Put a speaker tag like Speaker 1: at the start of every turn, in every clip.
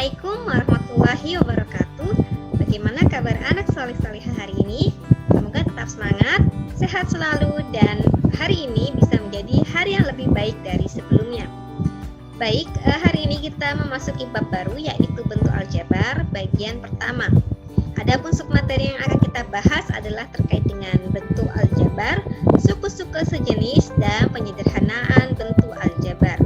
Speaker 1: Assalamualaikum warahmatullahi wabarakatuh. Bagaimana kabar anak soleh-solehah hari ini? Semoga tetap semangat, sehat selalu, dan hari ini bisa menjadi hari yang lebih baik dari sebelumnya. Baik, hari ini kita memasuki bab baru, yaitu bentuk aljabar bagian pertama. Adapun submateri yang akan kita bahas adalah terkait dengan bentuk aljabar, suku-suku sejenis, dan penyederhanaan bentuk aljabar.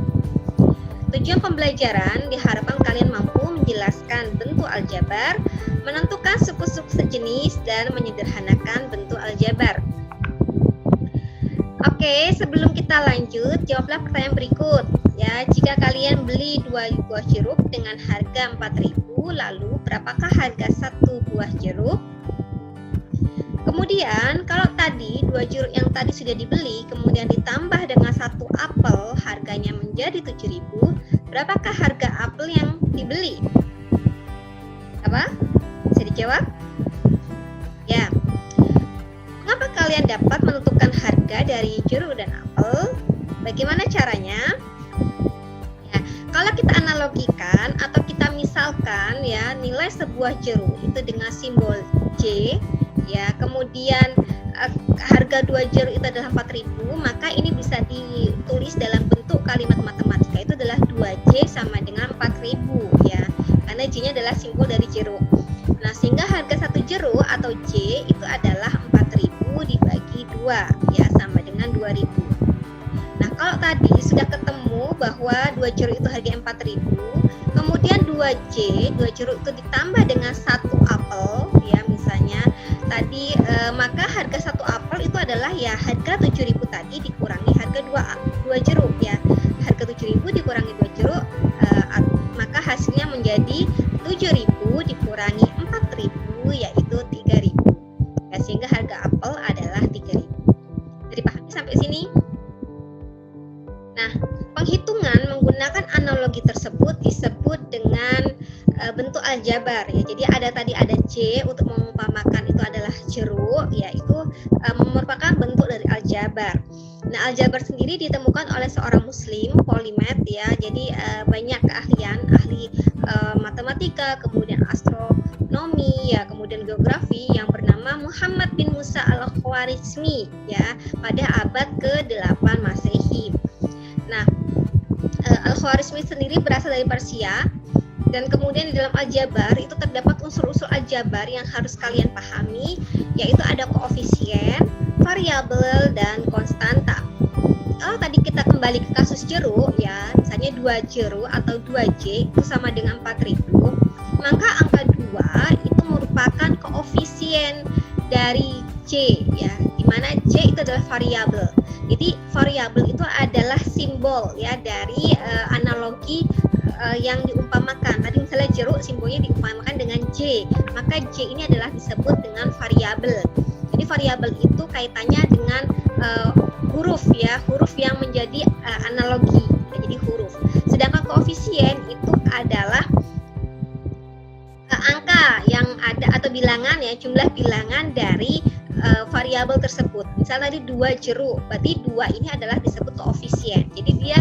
Speaker 1: Tujuan pembelajaran diharapkan kalian mampu menjelaskan bentuk aljabar, menentukan suku-suku sejenis, dan menyederhanakan bentuk aljabar. Oke, sebelum kita lanjut, jawablah pertanyaan berikut. Ya, jika kalian beli 2 buah jeruk dengan harga 4.000, lalu berapakah harga 1 buah jeruk? Kemudian, kalau tadi 2 jeruk yang tadi sudah dibeli, kemudian ditambah dengan 1 apel, harganya menjadi 7.000, berapakah harga apel yang dibeli? Apa? Bisa dijawab? Ya. Mengapa kalian dapat menentukan harga dari jeruk dan apel? Bagaimana caranya? Ya, kalau kita analogikan atau kita misalkan ya, nilai sebuah jeruk itu dengan simbol J, ya, kemudian harga 2 jeruk itu adalah 4.000, maka ini bisa ditulis dalam bentuk kalimat matematika, itu adalah 2J sama dengan 4.000 ya, karena J-nya adalah simbol dari jeruk. Nah, sehingga harga 1 jeruk atau J itu adalah 4.000 dibagi 2 ya, sama dengan 2.000. Nah, kalau tadi sudah ketemu bahwa 2 jeruk itu harga 4.000, kemudian 2J, 2 jeruk itu ditambah dengan 1 apel ya, misalnya tadi maka harga 1 apel itu adalah ya harga 7.000 tadi dikurangi harga 2 jeruk ya. Harga 7.000 dikurangi 2 jeruk, maka hasilnya menjadi 7.000 dikurangi 4.000 yaitu 3.000. Ya, sehingga harga apel adalah 3.000. Jadi pahami sampai sini? Nah, penghitungan menggunakan analogi tersebut disebut dengan bentuk aljabar ya. Jadi ada J untuk mengumpamakan itu adalah jeruk, yaitu merupakan bentuk dari aljabar. Nah, aljabar sendiri ditemukan oleh seorang muslim polimet ya. Jadi banyak keahlian, ahli matematika, kemudian astronomi ya, kemudian geografi yang bernama Muhammad bin Musa al-Khwarizmi ya, pada abad ke-8 Masehi. Nah, Al-Khwarizmi sendiri berasal dari Persia, dan kemudian di dalam aljabar itu terdapat unsur-unsur aljabar yang harus kalian pahami, yaitu ada koefisien, variabel, dan konstanta. Kalau tadi kita kembali ke kasus jeruk ya, misalnya 2 jeruk atau 2J itu sama dengan 4.000, maka angka 2 itu merupakan koefisien dari J ya, dimana J itu adalah variabel. Jadi variabel itu adalah simbol ya dari analogi yang diumpamakan. Tadi misalnya jeruk simbolnya diumpamakan dengan J, maka J ini adalah disebut dengan variabel. Jadi variabel itu kaitannya dengan huruf ya, huruf yang menjadi analogi ya, jadi huruf. Sedangkan koefisien itu adalah angka yang ada atau bilangan ya, jumlah bilangan dari variabel tersebut. Misal tadi 2 jeruk, berarti 2 ini adalah disebut koefisien. Jadi dia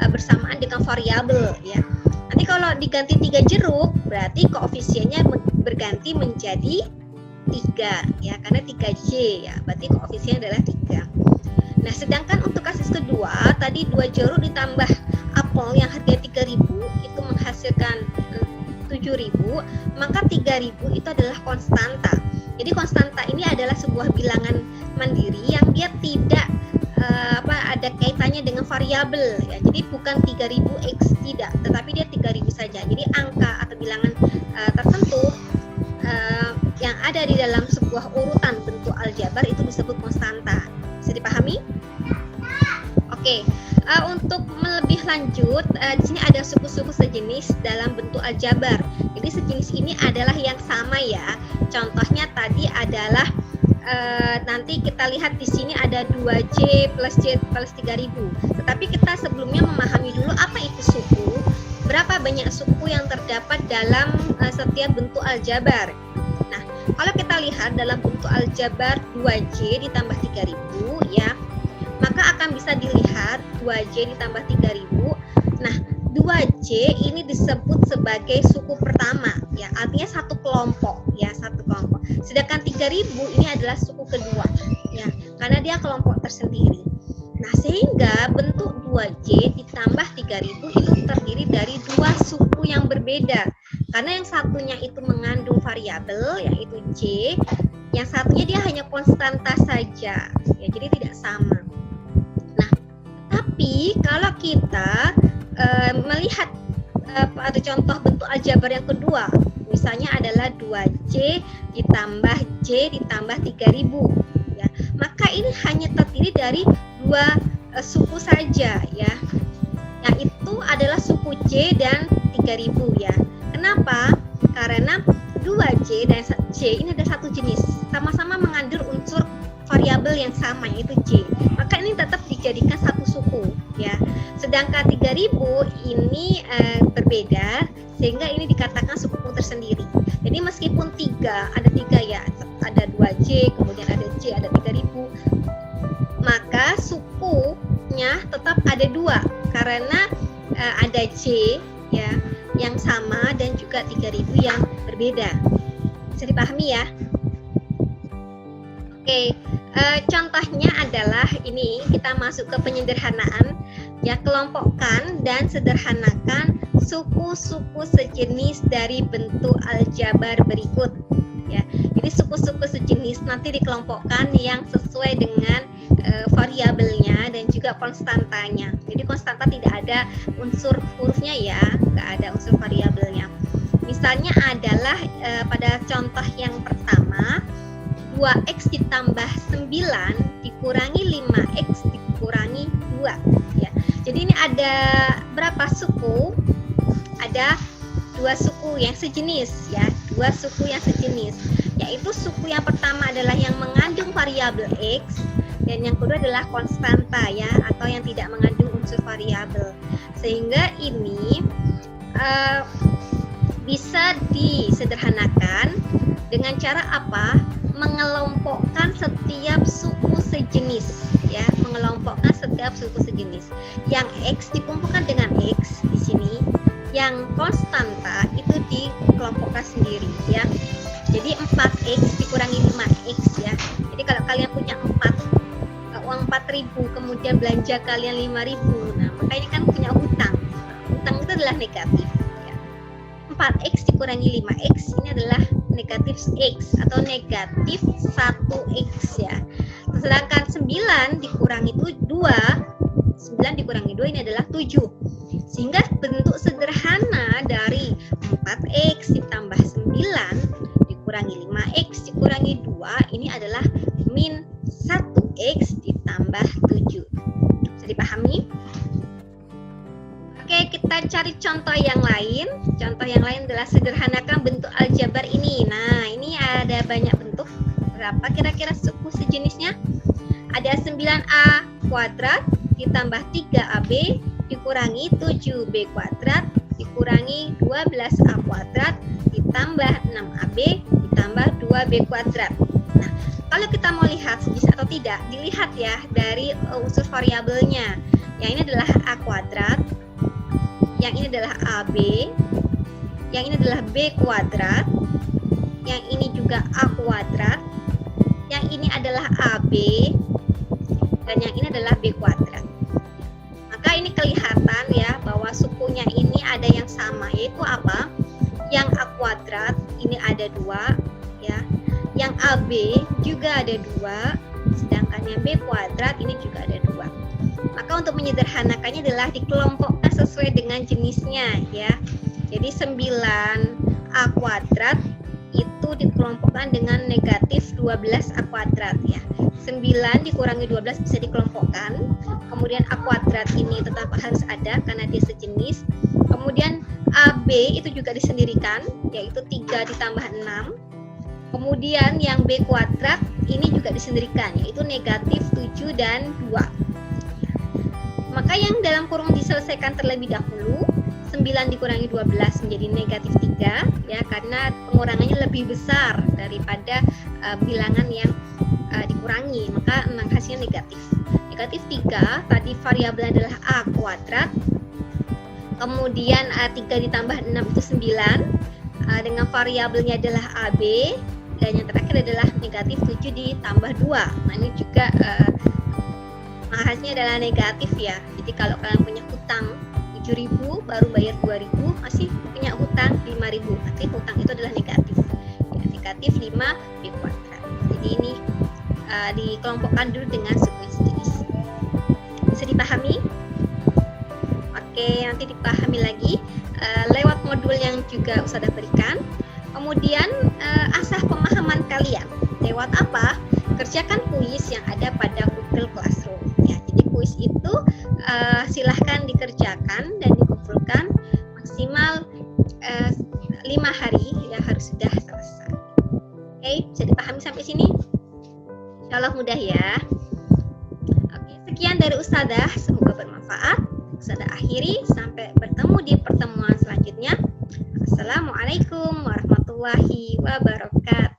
Speaker 1: bersamaan dengan variabel ya. Nanti kalau diganti 3 jeruk, berarti koefisiennya berganti menjadi 3 ya, karena 3J ya, berarti koefisien adalah 3. Nah, sedangkan untuk kasus kedua, tadi 2 jeruk ditambah apel yang harga 3.000 itu menghasilkan 7.000, maka 3.000 itu adalah konstanta. Jadi konstanta ini adalah sebuah bilangan mandiri yang dia tidak ada kaitannya dengan variabel ya. Jadi bukan 3.000x tidak, tetapi dia 3.000 saja. Jadi angka atau bilangan tertentu yang ada di dalam sebuah urutan bentuk aljabar itu disebut konstanta. Bisa dipahami? Oke. Untuk lebih lanjut, di sini ada suku-suku sejenis dalam bentuk aljabar. Jadi sejenis ini adalah yang sama ya. Contohnya tadi adalah nanti kita lihat di sini ada 2J plus J plus 3.000. Tetapi kita sebelumnya memahami dulu apa itu suku, berapa banyak suku yang terdapat dalam setiap bentuk aljabar. Nah, kalau kita lihat dalam bentuk aljabar 2J ditambah 3.000 ya, maka akan bisa dilihat 2J ditambah 3.000. Nah, 2C ini disebut sebagai suku pertama ya, artinya satu kelompok ya, satu kelompok. Sedangkan 3000 ini adalah suku kedua ya, karena dia kelompok tersendiri. Nah, sehingga bentuk 2C ditambah 3000 itu terdiri dari dua suku yang berbeda. Karena yang satunya itu mengandung variabel yaitu C, yang satunya dia hanya konstanta saja ya, jadi tidak sama. Nah, tapi kalau kita melihat pada contoh bentuk aljabar yang kedua, misalnya adalah 2C ditambah C ditambah 3000 ya, maka ini hanya terdiri dari dua suku saja ya, yang itu adalah suku C dan 3000 ya. Kenapa? Karena 2C dan C ini ada satu jenis, sama-sama mengandung unsur variabel yang sama yaitu C, maka ini tetap dijadikan satu suku ya. Sedangkan 3000 ini berbeda, sehingga ini dikatakan suku tersendiri. Jadi meskipun ada tiga ya, ada 2C, kemudian ada C, ada 3000, maka sukunya tetap ada dua, karena ada C ya yang sama dan juga 3000 yang berbeda. Bisa dipahami ya? Oke, contohnya adalah ini, kita masuk ke penyederhanaan ya, kelompokkan dan sederhanakan suku-suku sejenis dari bentuk aljabar berikut ya. Jadi suku-suku sejenis nanti dikelompokkan yang sesuai dengan variabelnya dan juga konstantanya. Jadi konstanta tidak ada unsur hurufnya ya, nggak ada unsur variabelnya. Misalnya adalah pada contoh yang pertama, 2x ditambah 9 dikurangi 5x dikurangi 2 ya. Jadi ini ada berapa suku? Ada dua suku yang sejenis ya, dua suku yang sejenis, yaitu suku yang pertama adalah yang mengandung variabel x, dan yang kedua adalah konstanta ya, atau yang tidak mengandung unsur variabel. Sehingga ini bisa disederhanakan dengan cara apa? Mengelompokkan setiap suku sejenis ya, mengelompokkan setiap suku sejenis. Yang x dikumpulkan dengan x di sini, yang konstanta itu dikelompokkan sendiri ya. Jadi 4x dikurangi 5x ya. Jadi kalau kalian punya 4 uang 4.000, kemudian belanja kalian 5.000, nah maka ini kan punya hutang. Hutang itu adalah negatif ya. 4x dikurangi 5x ini adalah negatif x atau negatif 1x ya. Sedangkan 9 dikurangi 2, 9 dikurangi 2 ini adalah 7. Sehingga bentuk sederhana dari 4x ditambah 9 dikurangi 5x dikurangi 2 ini adalah min 1x ditambah 7. Bisa dipahami? Oke, kita cari contoh yang lain. Contoh yang lain adalah sederhanakan bentuk aljabar ini. Nah, ini ada banyak bentuk. Berapa kira-kira suku sejenisnya? Ada 9a kuadrat ditambah 3ab dikurangi 7b kuadrat dikurangi 12a kuadrat ditambah 6ab ditambah 2b kuadrat. Nah, kalau kita mau lihat sejenis atau tidak, dilihat ya dari unsur variabelnya. Yang ini adalah a kuadrat, yang ini adalah AB, yang ini adalah B kuadrat, yang ini juga A kuadrat, yang ini adalah AB, dan yang ini adalah B kuadrat. Maka ini kelihatan ya bahwa sukunya ini ada yang sama, yaitu apa? Yang A kuadrat ini ada 2 ya, yang AB juga ada 2, sedangkan yang B kuadrat ini juga ada 2. Maka untuk menyederhanakannya adalah dikelompokkan sesuai dengan jenisnya ya. Jadi 9a kuadrat itu dikelompokkan dengan negatif 12a kuadrat ya. 9 dikurangi 12 bisa dikelompokkan. Kemudian a kuadrat ini tetap harus ada karena dia sejenis. Kemudian AB itu juga disendirikan, yaitu 3 ditambah 6. Kemudian yang B kuadrat ini juga disendirikan, yaitu negatif 7 dan 2. Maka yang dalam kurung diselesaikan terlebih dahulu, 9 dikurangi 12 menjadi negatif 3 ya, karena pengurangannya lebih besar daripada bilangan yang dikurangi, maka hasilnya negatif. Negatif 3, tadi variabel adalah a kuadrat, kemudian 3 ditambah 6 itu 9, dengan variabelnya adalah AB, dan yang terakhir adalah negatif 7 ditambah 2. Nah ini juga hasilnya adalah negatif ya. Jadi kalau kalian punya hutang 7.000 baru bayar 2.000, masih punya hutang 5.000, berarti hutang itu adalah negatif ya, negatif 5B kuadrat. Jadi ini dikelompokkan dulu dengan sekuensi jenis. Bisa dipahami? Oke, nanti dipahami lagi lewat modul yang juga Ustazah berikan. Kemudian asah pemahaman kalian lewat apa? Kerjakan kuis yang ada pada Google Classroom ya. Jadi kuis itu silahkan dikerjakan dan dikumpulkan maksimal 5 hari ya, harus sudah selesai. Oke, bisa dipahami sampai sini? Insya Allah mudah ya. Oke, sekian dari Ustazah, semoga bermanfaat. Ustazah akhiri, sampai bertemu di pertemuan selanjutnya. Assalamualaikum warahmatullahi wabarakatuh.